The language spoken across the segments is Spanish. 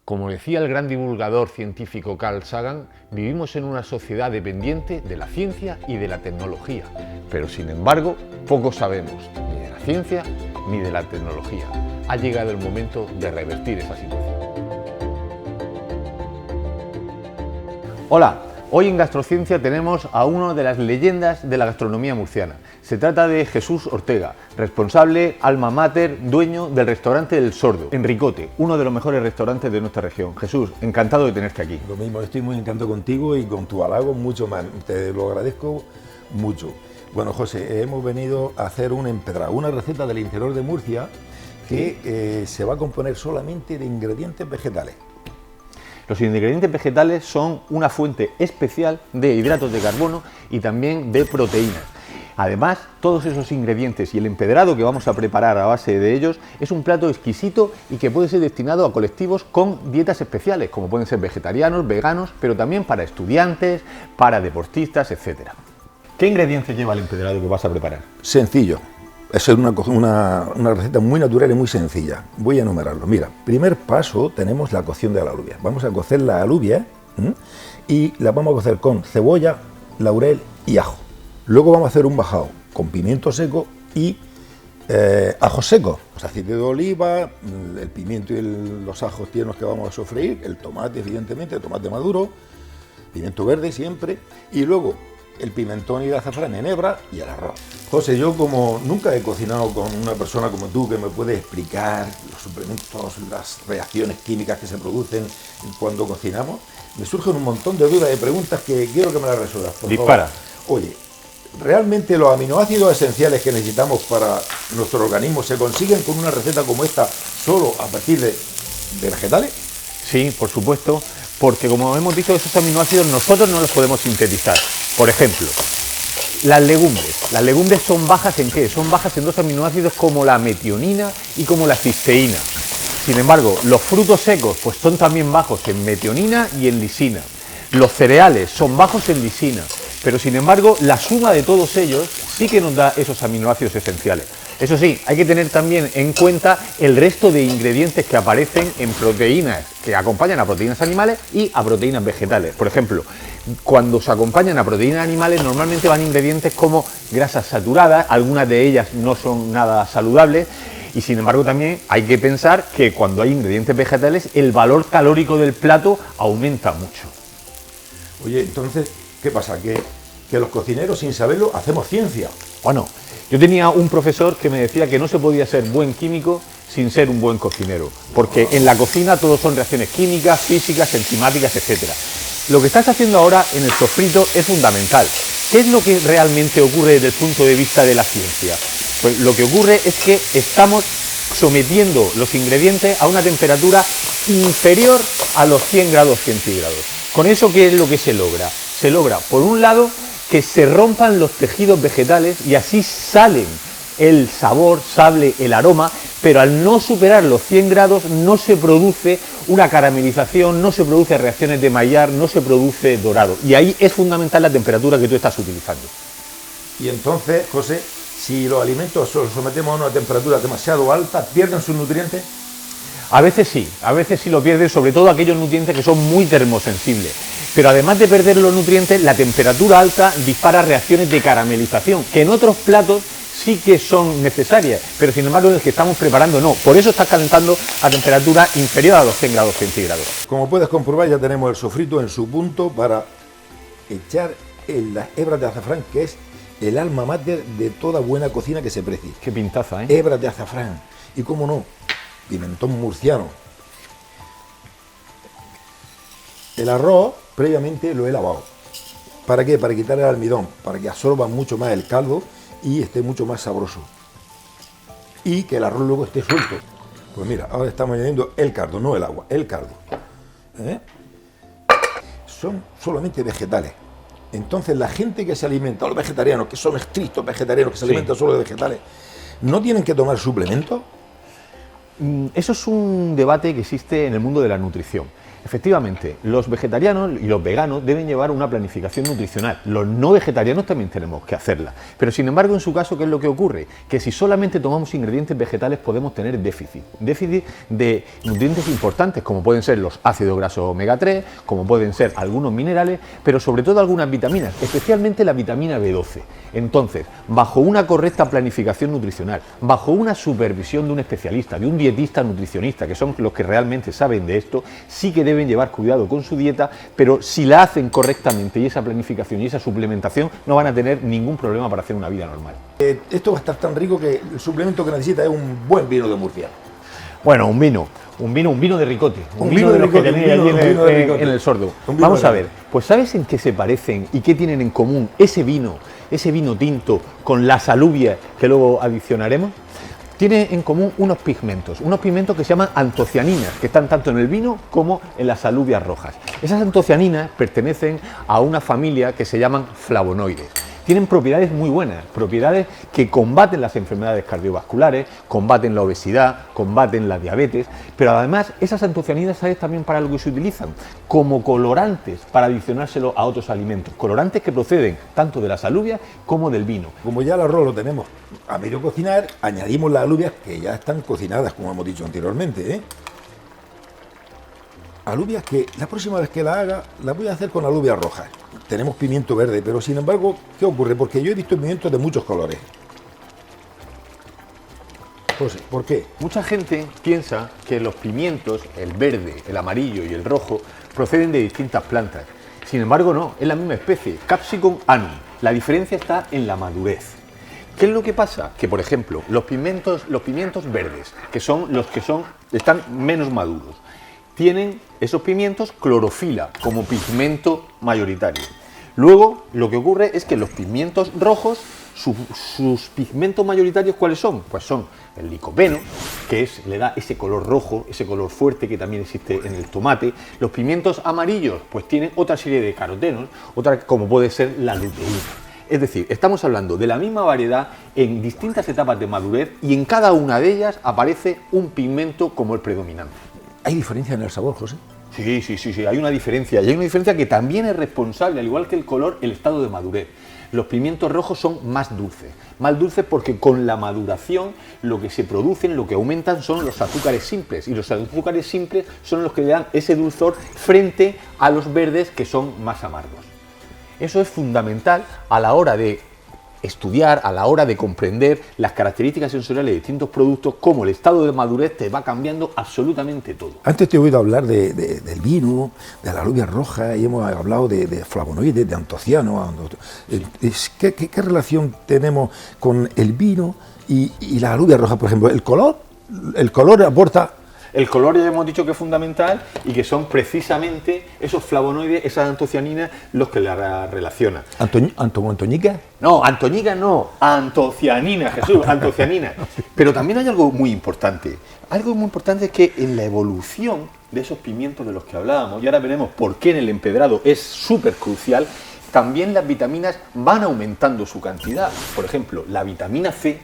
Como decía el gran divulgador científico Carl Sagan, vivimos en una sociedad dependiente de la ciencia y de la tecnología, pero sin embargo, poco sabemos ni de la ciencia ni de la tecnología. Ha llegado el momento de revertir esa situación. Hola, hoy en Gastrociencia tenemos a una de las leyendas de la gastronomía murciana. Se trata de Jesús Ortega, responsable, alma mater, dueño del restaurante El Sordo, en Ricote, uno de los mejores restaurantes de nuestra región. Jesús, encantado de tenerte aquí. Lo mismo, estoy muy encantado contigo y con tu halago mucho más, te lo agradezco mucho. Bueno, José, hemos venido a hacer un empedrado, una receta del interior de Murcia que se va a componer solamente de ingredientes vegetales. Los ingredientes vegetales son una fuente especial de hidratos de carbono y también de proteínas. Además, todos esos ingredientes y el empedrado que vamos a preparar a base de ellos es un plato exquisito y que puede ser destinado a colectivos con dietas especiales, como pueden ser vegetarianos, veganos, pero también para estudiantes, para deportistas, etc. ¿Qué ingredientes lleva el empedrado que vas a preparar? Sencillo, es una receta muy natural y muy sencilla. Voy a enumerarlo. Mira, primer paso tenemos la cocción de la alubia. Vamos a cocer la alubia y la vamos a cocer con cebolla, laurel y ajo. Luego vamos a hacer un bajado con pimiento seco y ajo seco, pues aceite de oliva, el pimiento y los ajos tiernos que vamos a sofreír, el tomate evidentemente, el tomate maduro, pimiento verde siempre, y luego el pimentón y el azafrán en hebra y el arroz. José, yo como nunca he cocinado con una persona como tú que me puede explicar los suplementos, las reacciones químicas que se producen cuando cocinamos, me surgen un montón de dudas y preguntas que quiero que me las resuelvas. Dispara. Oye, ¿realmente los aminoácidos esenciales que necesitamos para nuestro organismo se consiguen con una receta como esta solo a partir de vegetales? Sí, por supuesto, porque como hemos dicho, esos aminoácidos nosotros no los podemos sintetizar. Por ejemplo, las legumbres. Las legumbres son bajas ¿en qué? Son bajas en dos aminoácidos como la metionina y como la cisteína. Sin embargo, los frutos secos pues son también bajos en metionina y en lisina. Los cereales son bajos en lisina. Pero sin embargo, la suma de todos ellos sí que nos da esos aminoácidos esenciales. Eso sí, hay que tener también en cuenta el resto de ingredientes que aparecen en proteínas que acompañan a proteínas animales y a proteínas vegetales. Por ejemplo, cuando se acompañan a proteínas animales normalmente van ingredientes como grasas saturadas, algunas de ellas no son nada saludables. Y sin embargo también hay que pensar que cuando hay ingredientes vegetales el valor calórico del plato aumenta mucho. Oye, entonces, ¿qué pasa? Que los cocineros, sin saberlo, hacemos ciencia. Bueno, yo tenía un profesor que me decía que no se podía ser buen químico sin ser un buen cocinero, porque en la cocina todo son reacciones químicas, físicas, enzimáticas, etc. Lo que estás haciendo ahora en el sofrito es fundamental. ¿Qué es lo que realmente ocurre desde el punto de vista de la ciencia? Pues lo que ocurre es que estamos sometiendo los ingredientes a una temperatura inferior a los 100 grados centígrados. ¿Con eso qué es lo que se logra? Se logra, por un lado, que se rompan los tejidos vegetales y así salen el sabor, sale el aroma, pero al no superar los 100 grados no se produce una caramelización, no se produce reacciones de Maillard, no se produce dorado. Y ahí es fundamental la temperatura que tú estás utilizando. Y entonces, José, si los alimentos los sometemos a una temperatura demasiado alta, ¿pierden sus nutrientes? A veces sí lo pierden, sobre todo aquellos nutrientes que son muy termosensibles. Pero además de perder los nutrientes, la temperatura alta dispara reacciones de caramelización, que en otros platos sí que son necesarias, pero sin embargo en el que estamos preparando no. Por eso estás calentando a temperatura inferior a los 100 grados centígrados. Como puedes comprobar, ya tenemos el sofrito en su punto para echar las hebras de azafrán, que es el alma mater de toda buena cocina que se precie. Qué pintaza, ¿eh? Hebras de azafrán. Y cómo no, pimentón murciano. El arroz previamente lo he lavado. ¿Para qué? Para quitar el almidón, para que absorba mucho más el caldo y esté mucho más sabroso. Y que el arroz luego esté suelto. Pues mira, ahora estamos añadiendo el caldo, no el agua, el caldo. Son solamente vegetales. Entonces la gente que se alimenta, los vegetarianos, que son estrictos vegetarianos, que se alimentan solo de vegetales, ¿no tienen que tomar suplementos? Eso es un debate que existe en el mundo de la nutrición. Efectivamente, los vegetarianos y los veganos deben llevar una planificación nutricional. Los no vegetarianos también tenemos que hacerla. Pero sin embargo, en su caso, ¿qué es lo que ocurre? Que si solamente tomamos ingredientes vegetales podemos tener déficit. Déficit de nutrientes importantes, como pueden ser los ácidos grasos omega 3, como pueden ser algunos minerales, pero sobre todo algunas vitaminas, especialmente la vitamina B12. Entonces, bajo una correcta planificación nutricional, bajo una supervisión de un especialista, de un dietista nutricionista, que son los que realmente saben de esto, sí que deben llevar cuidado con su dieta, pero si la hacen correctamente y esa planificación y esa suplementación, no van a tener ningún problema para hacer una vida normal. Esto va a estar tan rico que el suplemento que necesita es un buen vino de Murcia. Bueno, un vino de ricote, un vino de los que tenéis allí en el Sordo. Vamos a ver, pues ¿sabes en qué se parecen y qué tienen en común ese vino tinto con las alubias que luego adicionaremos? Tiene en común unos pigmentos que se llaman antocianinas, que están tanto en el vino como en las alubias rojas. Esas antocianinas pertenecen a una familia que se llaman flavonoides. Tienen propiedades muy buenas, propiedades que combaten las enfermedades cardiovasculares, combaten la obesidad, combaten la diabetes, pero además esas antocianinas, ¿sabes también para lo que se utilizan? Como colorantes para adicionárselo a otros alimentos, colorantes que proceden tanto de las alubias como del vino. Como ya el arroz lo tenemos a medio cocinar, añadimos las alubias que ya están cocinadas, como hemos dicho anteriormente, ¿eh? Alubias que la próxima vez que la haga, la voy a hacer con alubias rojas. Tenemos pimiento verde, pero sin embargo, ¿qué ocurre? Porque yo he visto pimientos de muchos colores. José, ¿por qué? Mucha gente piensa que los pimientos, el verde, el amarillo y el rojo, proceden de distintas plantas. Sin embargo, no, es la misma especie, Capsicum annuum. La diferencia está en la madurez. ¿Qué es lo que pasa? Que, por ejemplo, los pimientos verdes, que son los que están menos maduros, tienen esos pimientos clorofila como pigmento mayoritario. Luego, lo que ocurre es que los pimientos rojos, sus pigmentos mayoritarios, ¿cuáles son? Pues son el licopeno, que le da ese color rojo, ese color fuerte que también existe en el tomate. Los pimientos amarillos, pues tienen otra serie de carotenos, otra como puede ser la luteína. Es decir, estamos hablando de la misma variedad en distintas etapas de madurez y en cada una de ellas aparece un pigmento como el predominante. ¿Hay diferencia en el sabor, José? Sí, hay una diferencia. Y hay una diferencia que también es responsable, al igual que el color, el estado de madurez. Los pimientos rojos son más dulces porque con la maduración lo que se producen, lo que aumentan son los azúcares simples, y los azúcares simples son los que le dan ese dulzor frente a los verdes, que son más amargos. Eso es fundamental a la hora de estudiar, a la hora de comprender las características sensoriales de distintos productos, cómo el estado de madurez te va cambiando absolutamente todo. Antes te he oído hablar del vino, de la alubia roja, y hemos hablado de flavonoides, de antocianos. ¿Qué relación tenemos con el vino y la alubia roja? Por ejemplo, el color aporta... El color ya hemos dicho que es fundamental y que son precisamente esos flavonoides, esas antocianinas, los que la relacionan. ¿Antoñica? No, antoñica no, antocianina, Jesús, antocianina. Pero también hay algo muy importante. Algo muy importante es que en la evolución de esos pimientos de los que hablábamos, y ahora veremos por qué en el empedrado es súper crucial, también las vitaminas van aumentando su cantidad. Por ejemplo, la vitamina C,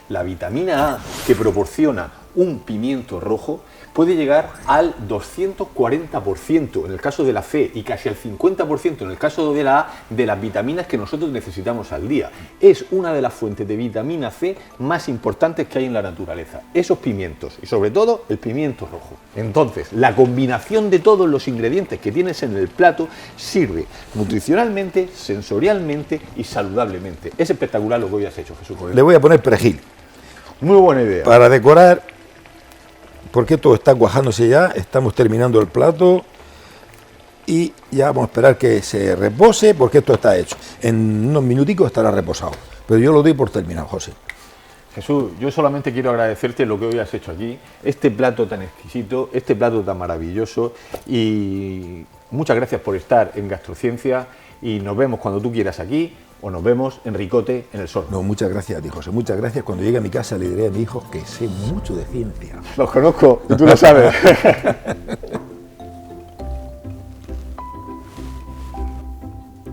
la vitamina A que proporciona un pimiento rojo puede llegar al 240% en el caso de la C y casi al 50% en el caso de la A de las vitaminas que nosotros necesitamos al día. Es una de las fuentes de vitamina C más importantes que hay en la naturaleza, esos pimientos, y sobre todo el pimiento rojo. Entonces, la combinación de todos los ingredientes que tienes en el plato sirve nutricionalmente, sensorialmente y saludablemente. Es espectacular lo que hoy has hecho, Jesús. Le voy a poner perejil. Muy buena idea. Para decorar, porque todo está cuajándose ya, estamos terminando el plato y ya vamos a esperar que se repose, porque esto está hecho. En unos minuticos estará reposado, pero yo lo doy por terminado, José. Jesús, yo solamente quiero agradecerte lo que hoy has hecho aquí, este plato tan exquisito, este plato tan maravilloso, y muchas gracias por estar en Gastrociencia, y nos vemos cuando tú quieras aquí, o nos vemos en Ricote, en el Sordo. No, muchas gracias a ti, José, muchas gracias. Cuando llegue a mi casa le diré a mi hijo que sé mucho de ciencia. Los conozco, y tú lo sabes.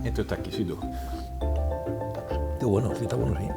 Esto está exquisito. Qué bueno, sí, está bueno, sí.